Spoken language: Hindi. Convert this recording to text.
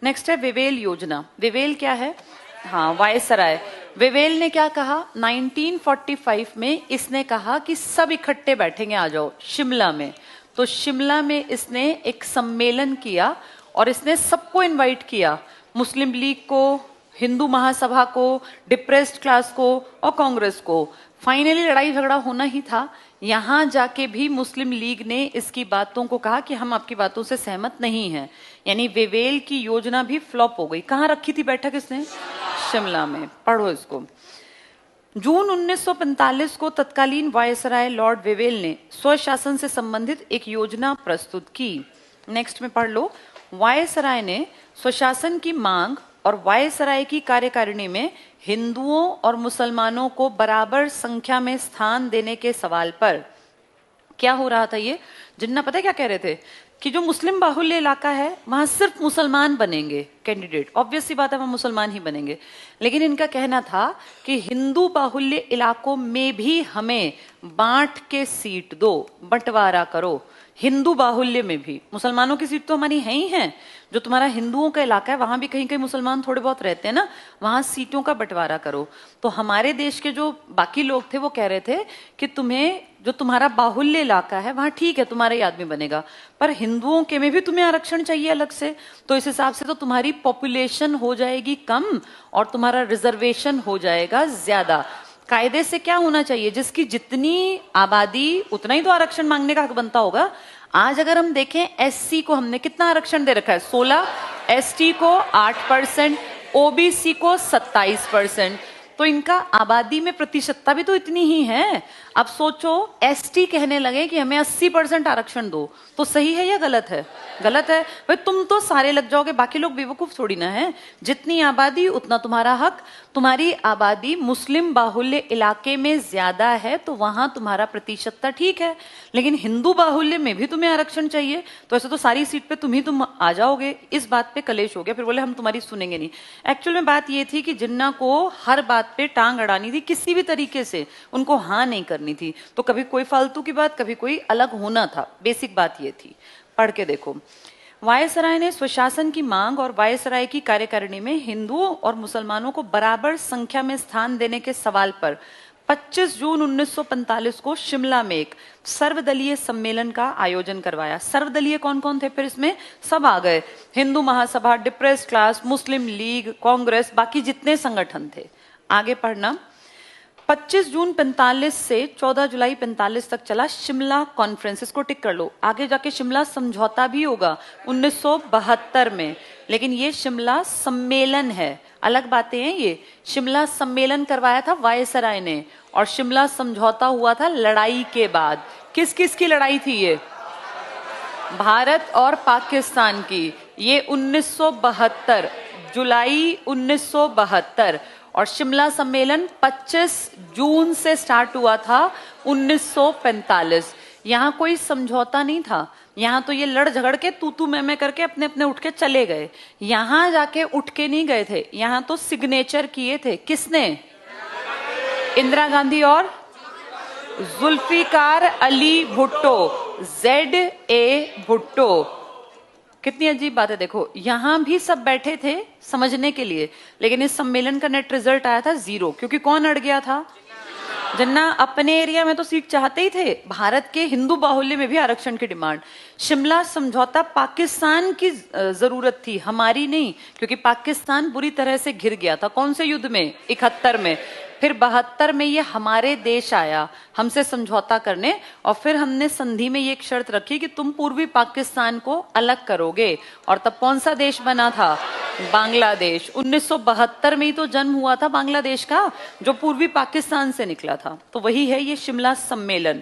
नेक्स्ट है वेवेल योजना। वेवेल क्या है? हाँ, वायसराय। वेवेल ने क्या कहा? 1945 में इसने कहा कि सब इकट्ठे बैठेंगे, आ जाओ शिमला में। तो शिमला में इसने एक सम्मेलन किया और इसने सबको इनवाइट किया, मुस्लिम लीग को, हिंदू महासभा को, डिप्रेस्ड क्लास को और कांग्रेस को। फाइनली लड़ाई झगड़ा होना ही था। यहां जाके भी मुस्लिम लीग ने इसकी बातों को कहा कि हम आपकी बातों से सहमत नहीं हैं। यानी वेवेल की योजना भी फ्लॉप हो गई। कहां रखी थी बैठक इसने? शिमला में। पढ़ो इसको। जून 1945 को तत्कालीन वायसराय लॉर्ड वेवेल ने स्वशासन से संबंधित एक योजना प्रस्तुत की। नेक्स्ट में पढ़ लो। वायसराय ने स्वशासन की मांग और वायसराय की कार्यकारिणी में हिंदुओं और मुसलमानों को बराबर संख्या में स्थान देने के सवाल पर, क्या हो रहा था ये? जिन्ना पता है क्या कह रहे थे कि जो मुस्लिम बाहुल्य इलाका है वहां सिर्फ मुसलमान बनेंगे कैंडिडेट। ऑब्वियस सी बात है, वहां मुसलमान ही बनेंगे। लेकिन इनका कहना था कि हिंदू बाहुल्य इलाकों में भी हमें बांट के सीट दो, बंटवारा करो। हिंदू बाहुल्य में भी, मुसलमानों की सीट तो हमारी है ही है। जो तुम्हारा हिंदुओं का इलाका है वहां भी कहीं कहीं मुसलमान थोड़े बहुत रहते हैं ना, वहां सीटों का बंटवारा करो। तो हमारे देश के जो बाकी लोग थे वो कह रहे थे कि तुम्हें जो तुम्हारा बाहुल्य इलाका है वहां ठीक है, तुम्हारा ही आदमी बनेगा, पर हिंदुओं के में भी तुम्हें आरक्षण चाहिए अलग से। तो इस हिसाब से तो तुम्हारी पॉपुलेशन हो जाएगी कम और तुम्हारा रिजर्वेशन हो जाएगा ज्यादा। कायदे से क्या होना चाहिए? जिसकी जितनी आबादी उतना ही तो आरक्षण मांगने का हक बनता होगा। आज अगर हम देखें, एससी को हमने कितना आरक्षण दे रखा है? 16, एसटी को 8%, ओबीसी को 27%। तो इनका आबादी में प्रतिशतता भी तो इतनी ही है। अब सोचो, एसटी कहने लगे कि हमें 80% आरक्षण दो, तो सही है या गलत है? गलत है भाई। तुम तो सारे लग जाओगे, बाकी लोग बेवकूफ थोड़ी ना है। जितनी आबादी उतना तुम्हारा हक। तुम्हारी आबादी मुस्लिम बाहुल्य इलाके में ज्यादा है तो वहां तुम्हारा प्रतिशतता ठीक है, लेकिन हिंदू बाहुल्य में भी तुम्हें आरक्षण चाहिए, तो ऐसे तो सारी सीट पे तुम आ जाओगे। इस बात पे कलेश हो गया। फिर बोले हम तुम्हारी सुनेंगे नहीं। एक्चुअल में बात ये थी कि जिन्ना को हर बात पे टांग अड़ानी थी, किसी भी तरीके से उनको हाँ नहीं करनी थी। तो कभी कोई फालतू की बात, कभी कोई अलग होना था। बेसिक बात ये थी। पढ़ के देखो। वायसराय ने स्वशासन की मांग और वायसराय की कार्यकारिणी में हिंदुओं और मुसलमानों को बराबर संख्या में स्थान देने के सवाल पर 25 जून 1945 को शिमला में एक सर्वदलीय सम्मेलन का आयोजन करवाया। सर्वदलीय कौन कौन थे फिर इसमें? सब आ गए। हिंदू महासभा, डिप्रेस्ड क्लास, मुस्लिम लीग, कांग्रेस, बाकी जितने संगठन थे। आगे पढ़ना। 25 जून 45 से 14 जुलाई 45 तक चला शिमला कॉन्फ्रेंस। इसको टिक कर लो। आगे जाके शिमला समझौता भी होगा 1972 में, लेकिन ये शिमला सम्मेलन है। अलग बातें हैं ये। शिमला सम्मेलन करवाया था वायसराय ने और शिमला समझौता हुआ था लड़ाई के बाद। किस किस की लड़ाई थी ये? भारत और पाकिस्तान की। ये 1972, जुलाई 1972। और शिमला सम्मेलन 25 जून से स्टार्ट हुआ था 1945। यहां कोई समझौता नहीं था। यहां तो ये लड़ झगड़ के तू मैं करके अपने अपने उठ के चले गए। यहां जाके उठ के नहीं गए थे, यहां तो सिग्नेचर किए थे। किसने? इंदिरा गांधी और जुल्फिकार अली भुट्टो, ZA भुट्टो। कितनी अजीब बात है। देखो, यहां भी सब बैठे थे समझने के लिए, लेकिन इस सम्मेलन का नेट रिजल्ट आया था 0, क्योंकि कौन अड़ गया था? जिन्ना अपने एरिया में तो सीट चाहते ही थे। भारत के हिंदू बाहुल्य में भी आरक्षण की डिमांड। शिमला समझौता पाकिस्तान की जरूरत थी, हमारी नहीं, क्योंकि पाकिस्तान बुरी तरह से घिर गया था। कौन से युद्ध में? 71 में। फिर 72 में ये हमारे देश आया हमसे समझौता करने, और फिर हमने संधि में ये एक शर्त रखी कि तुम पूर्वी पाकिस्तान को अलग करोगे। और तब कौन सा देश बना था? बांग्लादेश। 1972 में ही तो जन्म हुआ था बांग्लादेश का, जो पूर्वी पाकिस्तान से निकला था। तो वही है ये शिमला सम्मेलन।